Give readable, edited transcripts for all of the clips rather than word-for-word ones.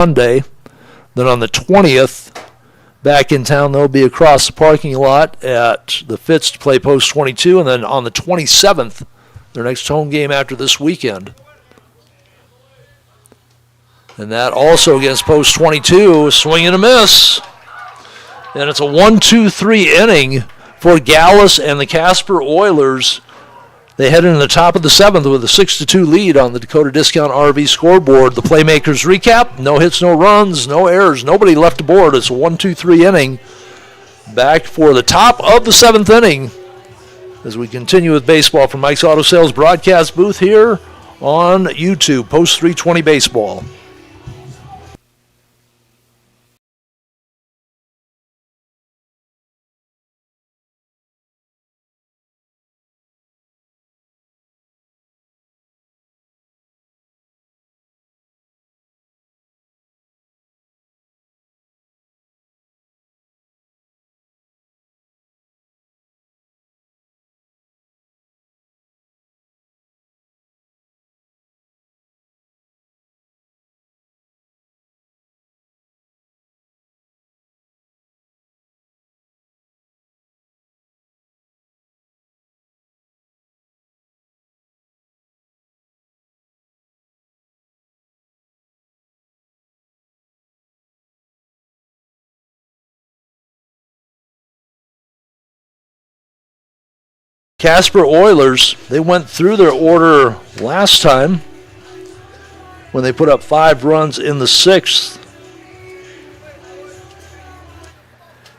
Monday. Then on the 20th, back in town, they'll be across the parking lot at the Fitz to play Post 22. And then on the 27th, their next home game after this weekend. And that also against Post 22, swing and a miss. And it's a 1-2-3 inning for Gallus and the Casper Oilers. They head into the top of the 7th with a 6-2 lead on the Dakota Discount RV scoreboard. The Playmakers recap, no hits, no runs, no errors, nobody left aboard. It's a 1-2-3 inning. Back for the top of the 7th inning as we continue with baseball from Mike's Auto Sales broadcast booth here on YouTube, Post 320 Baseball. Casper Oilers, they went through their order last time when they put up 5 runs in the 6th.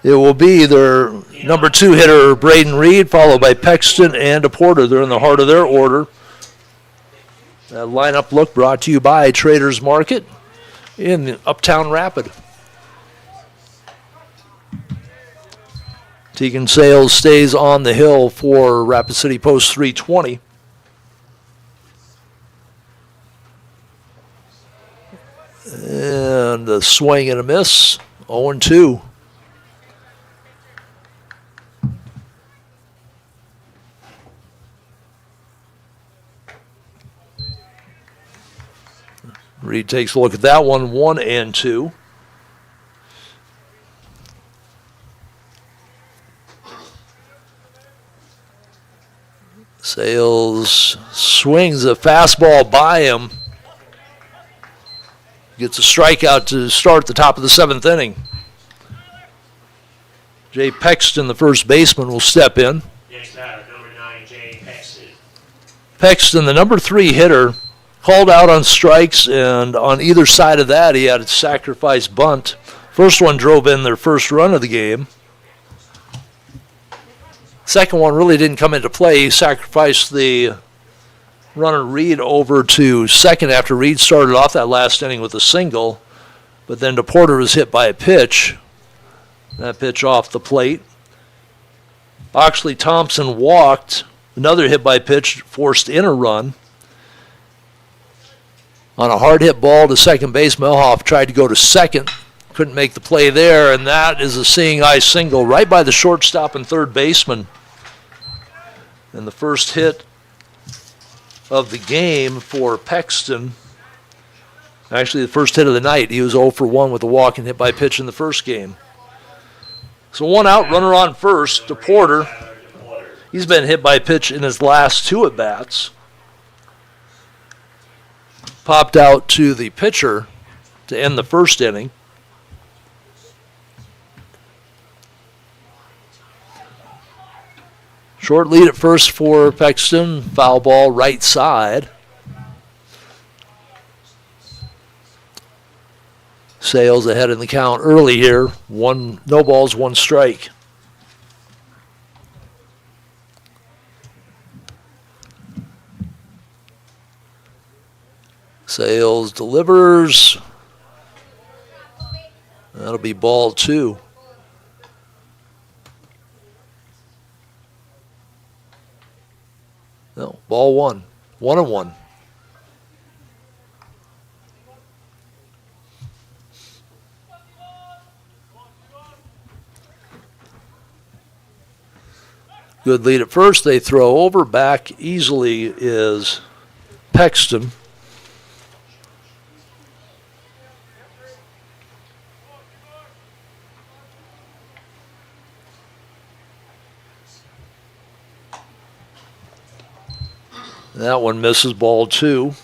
It will be their number 2 hitter, Braden Reed, followed by Pexton and DePorter. They're in the heart of their order. That lineup look brought to you by Traders Market in Uptown Rapid. Tegan Sales stays on the hill for Rapid City Post 320. And a swing and a miss, 0-2. Reed takes a look at that one, 1-2. Sales swings a fastball by him. Gets a strikeout to start the top of the 7th inning. Jay Pexton, the first baseman, will step in. Next batter, number 9, Jay Pexton. Pexton, the number 3 hitter, called out on strikes, and on either side of that, he had a sacrifice bunt. First one drove in their first run of the game. Second one really didn't come into play. He sacrificed the runner Reed over to second after Reed started off that last inning with a single. But then DePorter was hit by a pitch. That pitch off the plate. Oxley Thompson walked. Another hit by pitch forced in a run. On a hard hit ball to second base, Melhoff tried to go to second. Couldn't make the play there, and that is a seeing eye single right by the shortstop and third baseman. And the first hit of the game for Pexton. Actually, the first hit of the night. He was 0 for 1 with a walk and hit by pitch in the first game. So 1 out, runner on first. DePorter. He's been hit by pitch in his last 2 at-bats. Popped out to the pitcher to end the first inning. Short lead at first for Pexton. Foul ball right side. Sales ahead in the count early here. No balls, 1 strike. Sales delivers. That'll be ball 2. No, ball 1. 1-1. Good lead at first. They throw over. Back easily is Pexton. That one misses, ball 2.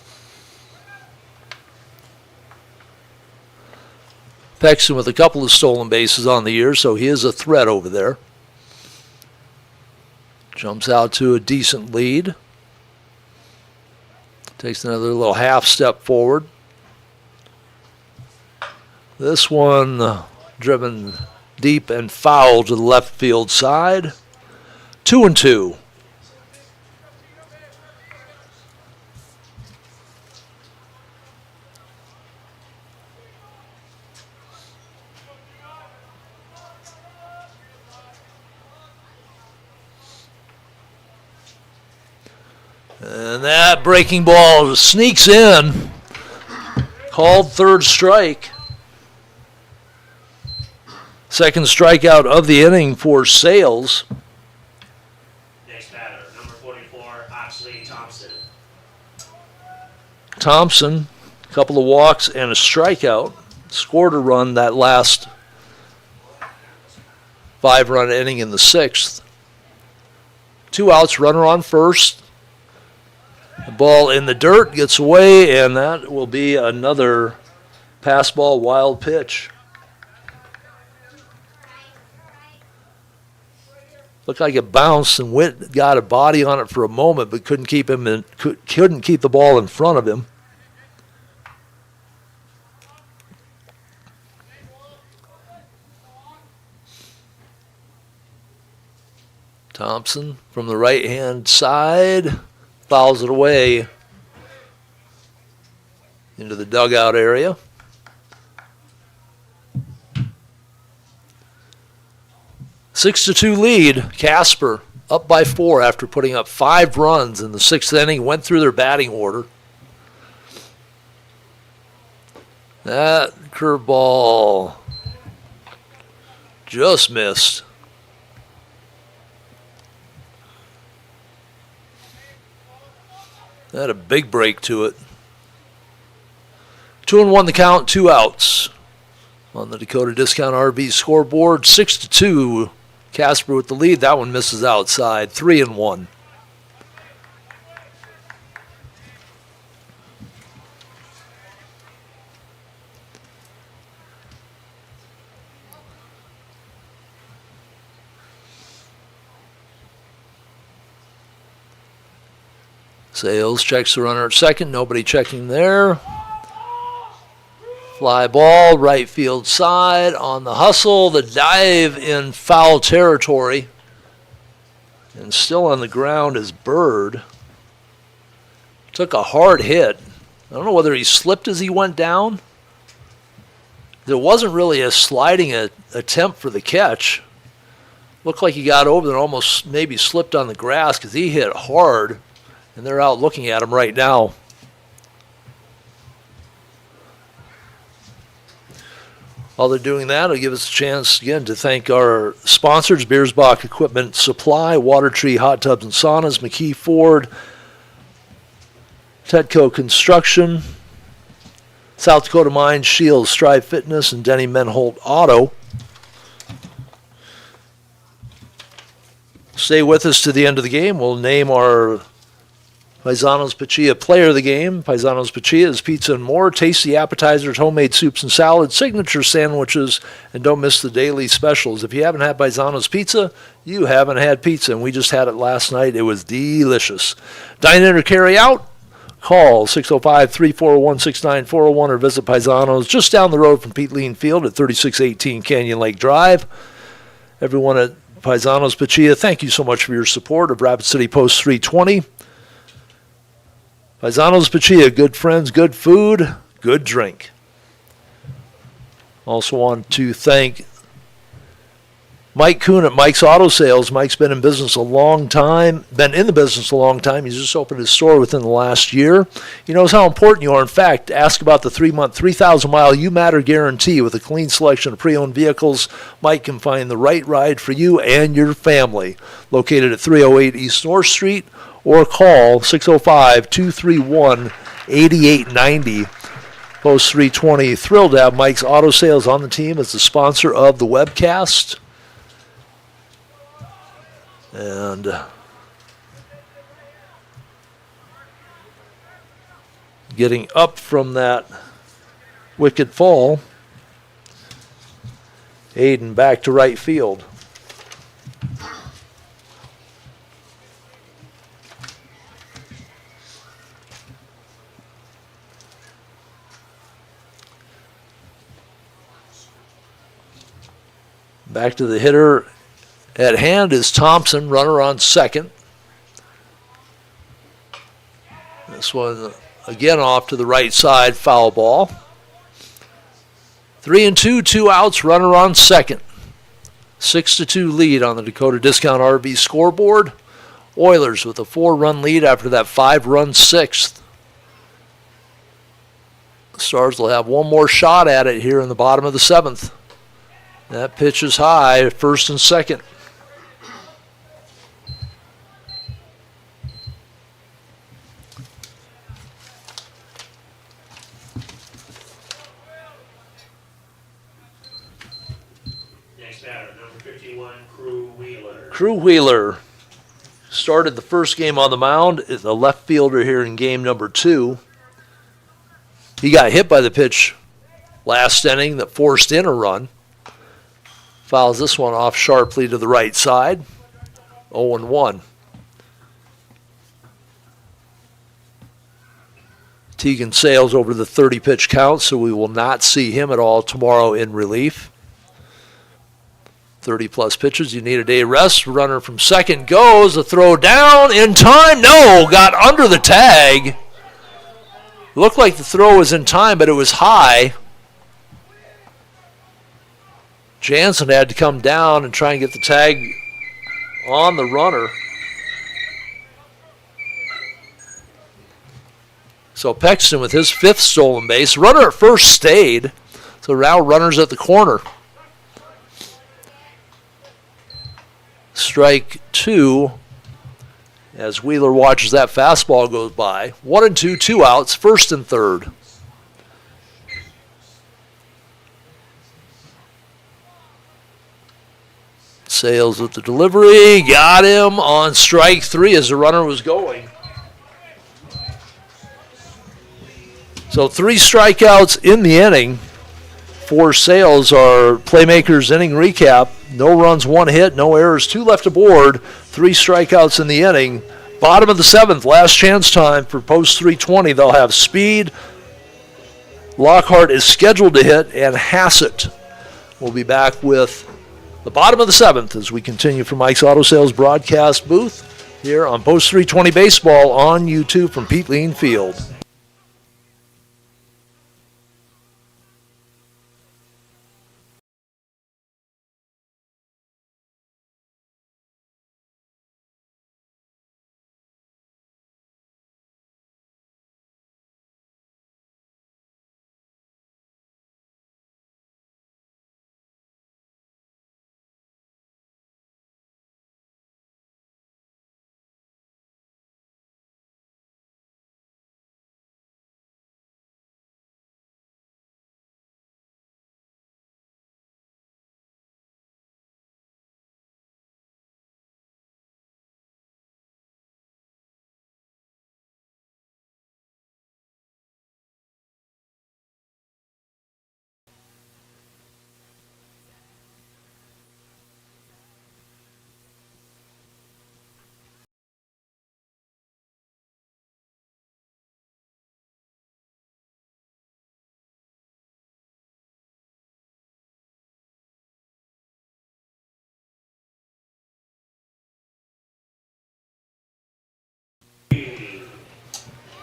Pexton with a couple of stolen bases on the year, so he is a threat over there. Jumps out to a decent lead. Takes another little half step forward. This one driven deep and foul to the left field side. 2-2. And that breaking ball sneaks in. Called third strike. Second strikeout of the inning for Sales. Next batter, number 44, Oxley Thompson. Thompson, a couple of walks and a strikeout. Scored a run that last 5-run inning in the 6th. 2 outs, runner on first. The ball in the dirt gets away, and that will be another pass ball wild pitch. Looked like it bounced, and Witt got a body on it for a moment, but couldn't keep the ball in front of him. Thompson from the right-hand side fouls it away into the dugout area. Six to 2 lead. Casper up by 4 after putting up 5 runs in the 6th inning. Went through their batting order. That curveball just missed. Had a big break to it. 2-1 the count, 2 outs. On the Dakota Discount RV scoreboard, 6 to 2. Casper with the lead. That one misses outside. 3-1. Sales checks the runner at second. Nobody checking there. Fly ball, right field side on the hustle. The dive in foul territory. And still on the ground is Bird. Took a hard hit. I don't know whether he slipped as he went down. There wasn't really a sliding attempt for the catch. Looked like he got over there and almost maybe slipped on the grass because he hit hard. And they're out looking at him right now. While they're doing that, it'll give us a chance again to thank our sponsors, Beersbach Equipment Supply, Water Tree Hot Tubs and Saunas, McKee Ford, Tetco Construction, South Dakota Mines, Shields, Strive Fitness, and Denny Menholt Auto. Stay with us to the end of the game. We'll name our Paisanos Pachia player of the game. Paisanos Pachia is pizza and more, tasty appetizers, homemade soups and salads, signature sandwiches, and don't miss the daily specials. If you haven't had Paisanos Pizza, you haven't had pizza, and we just had it last night. It was delicious. Dine in or carry out? Call 605-341-6941 or visit Paisanos just down the road from Pete Lean Field at 3618 Canyon Lake Drive. Everyone at Paisanos Pachia, thank you so much for your support of Rapid City Post 320. Paisanos Pachia, good friends, good food, good drink. Also want to thank Mike Kuhn at Mike's Auto Sales. Mike's been in business a long time, He's just opened his store within the last year. He knows how important you are. In fact, ask about the 3-month, 3,000-mile You Matter guarantee. With a clean selection of pre-owned vehicles, Mike can find the right ride for you and your family. Located at 308 East North Street, or call 605-231-8890. Post 320. Thrilled to have Mike's Auto Sales on the team as the sponsor of the webcast. And getting up from that wicked fall. Aiden back to right field. Back to the hitter at hand is Thompson, runner on second. This one again off to the right side, foul ball. 3-2, 2 outs, runner on second. 6-2 lead on the Dakota Discount RV scoreboard. Oilers with a 4-run lead after that 5-run sixth. The Stars will have one more shot at it here in the bottom of the seventh. That pitch is high, first and second. Next batter, number 51, Crew Wheeler. Crew Wheeler started the first game on the mound. Is the left fielder here in game number 2. He got hit by the pitch last inning that forced in a run. Fouls this one off sharply to the right side. 0-1. Tegan sails over the 30-pitch count, so we will not see him at all tomorrow in relief. 30-plus pitches. You need a day rest. Runner from second goes. A throw down in time. No, got under the tag. Looked like the throw was in time, but it was high. Jansen had to come down and try and get the tag on the runner. So Pexton with his 5th stolen base. Runner at first stayed. So now runners at the corner. Strike 2 as Wheeler watches that fastball goes by. 1-2, 2 outs, first and third. Sales with the delivery, got him on strike 3 as the runner was going. So 3 strikeouts in the inning for Sales. Our Playmakers inning recap. No runs, 1 hit, no errors, 2 left aboard, 3 strikeouts in the inning. Bottom of the 7th, last chance time for post 320. They'll have speed. Lockhart is scheduled to hit, and Hassett will be back with the bottom of the 7th as we continue from Mike's Auto Sales broadcast booth here on Post 320 Baseball on YouTube from Pete Lean Field.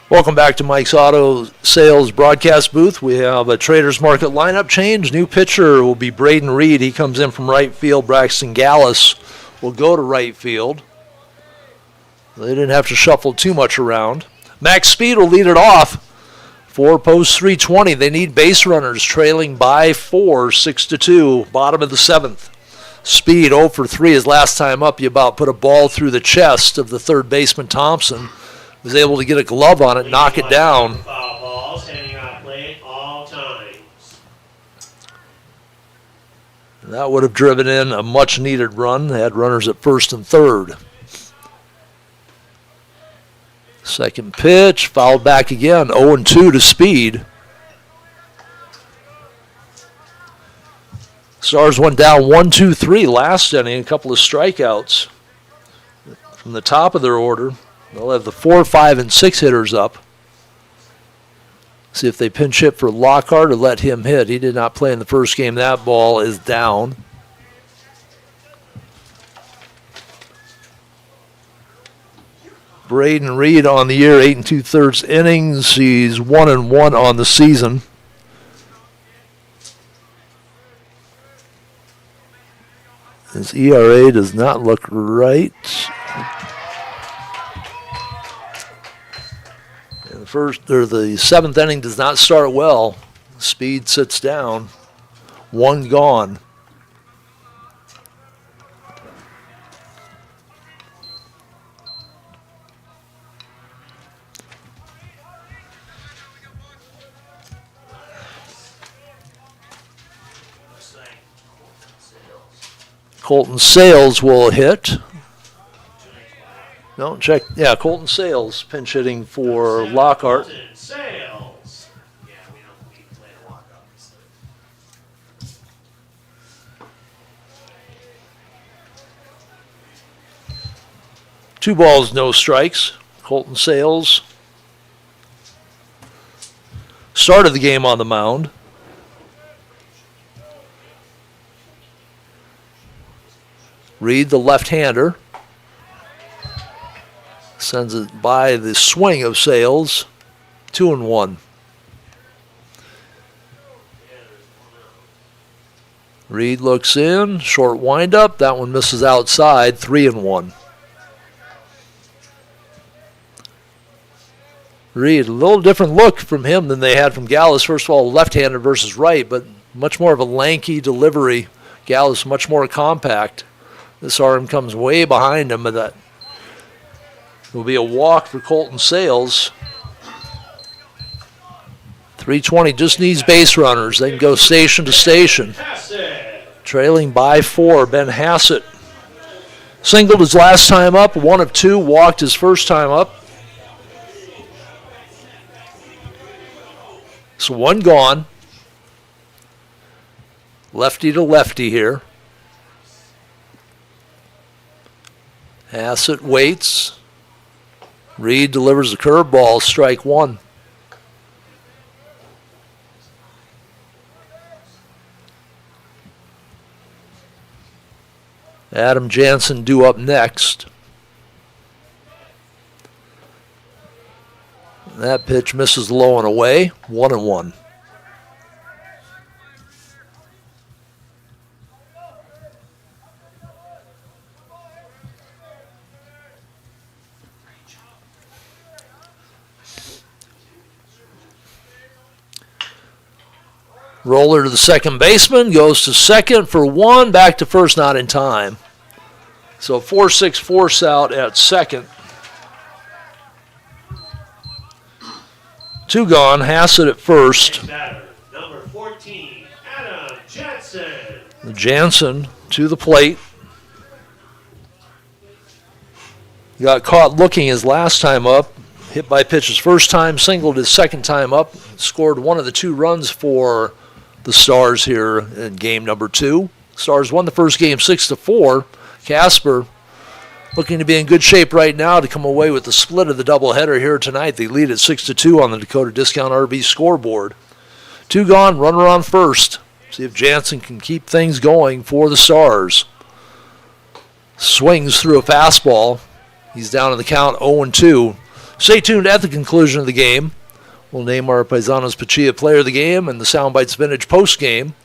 Welcome back to Mike's Auto Sales broadcast booth. We have a Traders Market lineup change. New pitcher will be Braden Reed. He comes in from right field. Braxton Gallus will go to right field. They didn't have to shuffle too much around. Max Speed will lead it off for post 320. They need base runners, trailing by 4, 6-2, bottom of the 7th. Speed 0 for 3 his last time up. You about put a ball through the chest of the third baseman Thompson. Was able to get a glove on it, knock it down. Foul ball, standing on plate all times. That would have driven in a much-needed run. They had runners at first and third. Second pitch, fouled back again, 0-2 to Speed. Stars went down 1-2-3 last inning, a couple of strikeouts from the top of their order. They'll have the 4, 5, and 6 hitters up. See if they pinch hit for Lockhart or let him hit. He did not play in the first game. That ball is down. Braden Reed on the year, 8 2/3 innings. He's 1-1 on the season. His ERA does not look right. And the seventh inning does not start well. Speed sits down. 1 gone. Colton Sales will hit. No, check. Yeah, Colton Sales pinch hitting for Lockhart. Sales. Yeah, we don't need to play the Lockhart. 2 balls, no strikes. Colton Sales started the game on the mound. Reed, the left-hander, sends it by the swing of Sales. 2-1. Reed looks in, short windup. That one misses outside. 3-1. Reed, a little different look from him than they had from Gallus. First of all, left-handed versus right, but much more of a lanky delivery. Gallus much more compact. This arm comes way behind him, but that will be a walk for Colton Sales. 320 just needs base runners. They can go station to station. Trailing by 4, Ben Hassett. Singled his last time up, 1 of 2, walked his first time up. So 1 gone. Lefty to lefty here. Hassett waits. Reed delivers the curveball, strike 1. Adam Jansen due up next. That pitch misses low and away, 1-1. Roller to the second baseman, goes to second for 1, back to first, not in time. So 4-6 force out at second. 2 gone, Hassett at first. Batter, number 14, Adam Jansen. Jansen to the plate. Got caught looking his last time up. Hit by pitch his first time, singled his second time up. Scored 1 of the 2 runs for the Stars here in game number 2. Stars won the first game 6-4. Casper looking to be in good shape right now to come away with the split of the doubleheader here tonight. They lead at 6-2 on the Dakota Discount RV scoreboard. 2 gone, runner on first. See if Jansen can keep things going for the Stars. Swings through a fastball. He's down in the count 0-2. Stay tuned at the conclusion of the game. We'll name our Paisanos Pachia player of the game and the Soundbites Vintage post game.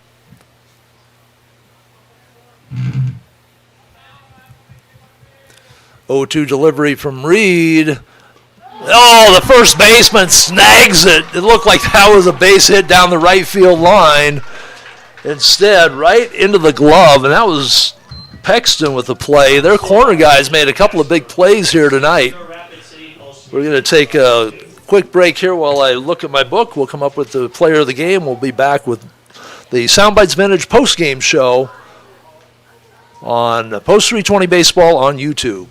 O2 delivery from Reed. Oh, the first baseman snags it. It looked like that was a base hit down the right field line. Instead, right into the glove, and that was Pexton with the play. Their corner guys made a couple of big plays here tonight. We're going to take a quick break here while I look at my book. We'll come up with the player of the game. We'll be back with the Soundbites Vintage post-game show on Post 320 Baseball on YouTube.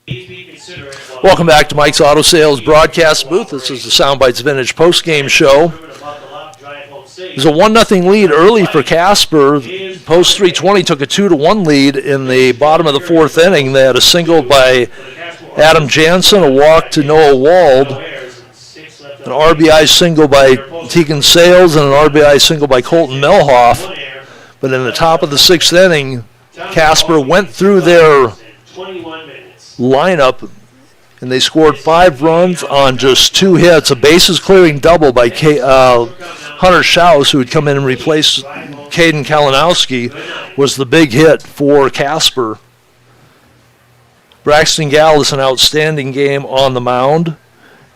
Welcome back to Mike's Auto Sales broadcast booth. This is the Soundbites Vintage postgame show. There's a 1-0 lead early for Casper. Post 320 took a 2-1 lead in the bottom of the fourth inning. They had a single by Adam Jansen, a walk to Noah Wald, an RBI single by Tegan Sales, and an RBI single by Colton Melhoff. But in the top of the sixth inning, Casper went through their lineup, and they scored 5 runs on just 2 hits. A bases-clearing double by Hunter Schaus, who had come in and replaced Caden Kalinowski, was the big hit for Casper. Braxton Gallis, an outstanding game on the mound.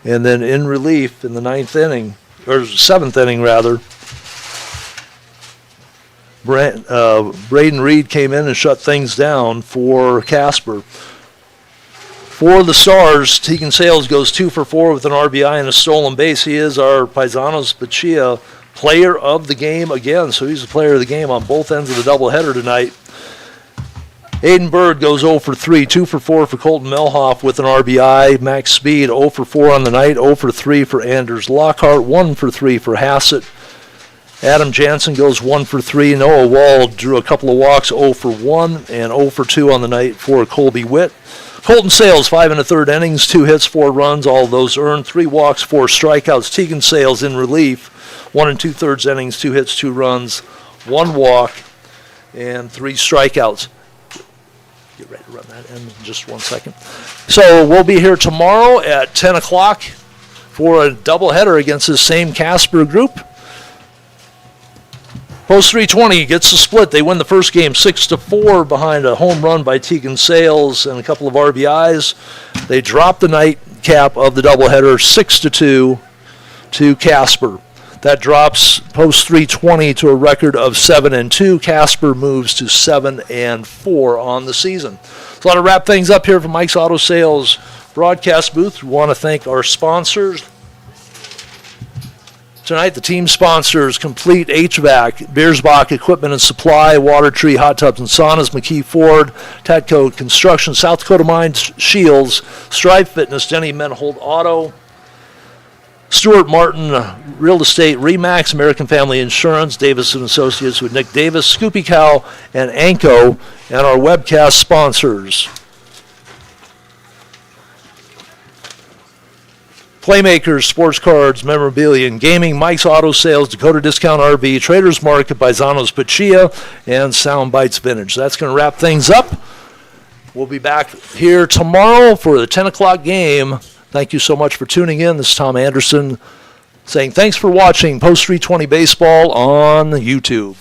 And then in relief in the seventh inning, Braden Reed came in and shut things down for Casper. For the Stars, Tegan Sales goes 2 for 4 with an RBI and a stolen base. He is our Paisanos Bachia player of the game again, so he's the player of the game on both ends of the doubleheader tonight. Aiden Bird goes 0 for 3, 2 for 4 for Colton Melhoff with an RBI. Max Speed 0 for 4 on the night, 0 for 3 for Anders Lockhart, 1 for 3 for Hassett. Adam Jansen goes 1 for 3. Noah Wald drew a couple of walks, 0 for 1 and 0 for 2 on the night for Colby Witt. Colton Sales, 5 1/3 innings, 2 hits, 4 runs, all of those earned, 3 walks, 4 strikeouts. Tegan Sales in relief, 1 2/3 innings, 2 hits, 2 runs, 1 walk, and 3 strikeouts. Get ready to run that in just 1 second. So we'll be here tomorrow at 10 o'clock for a doubleheader against this same Casper group. Post 320 gets the split. They win the first game 6-4 behind a home run by Tegan Sales and a couple of RBIs. They drop the nightcap of the doubleheader 6-2 to Casper. That drops post 320 to a record of 7-2. Casper moves to 7-4 on the season. So that'll wrap things up here from Mike's Auto Sales broadcast booth. We want to thank our sponsors. Tonight, the team sponsors: Complete HVAC, Beersbach Equipment and Supply, Water Tree Hot Tubs and Saunas, McKee Ford, Tatco Construction, South Dakota Mines, Shields, Strive Fitness, Denny Menhold Auto, Stuart Martin Real Estate, Remax, American Family Insurance, Davis & Associates with Nick Davis, Scoopy Cow, and Anko, and our webcast sponsors: Playmakers, Sports Cards, Memorabilia, and Gaming, Mike's Auto Sales, Dakota Discount RV, Traders Market, Paisanos Pachia, and Soundbites Vintage. That's going to wrap things up. We'll be back here tomorrow for the 10 o'clock game. Thank you so much for tuning in. This is Tom Anderson saying thanks for watching Post 320 Baseball on YouTube.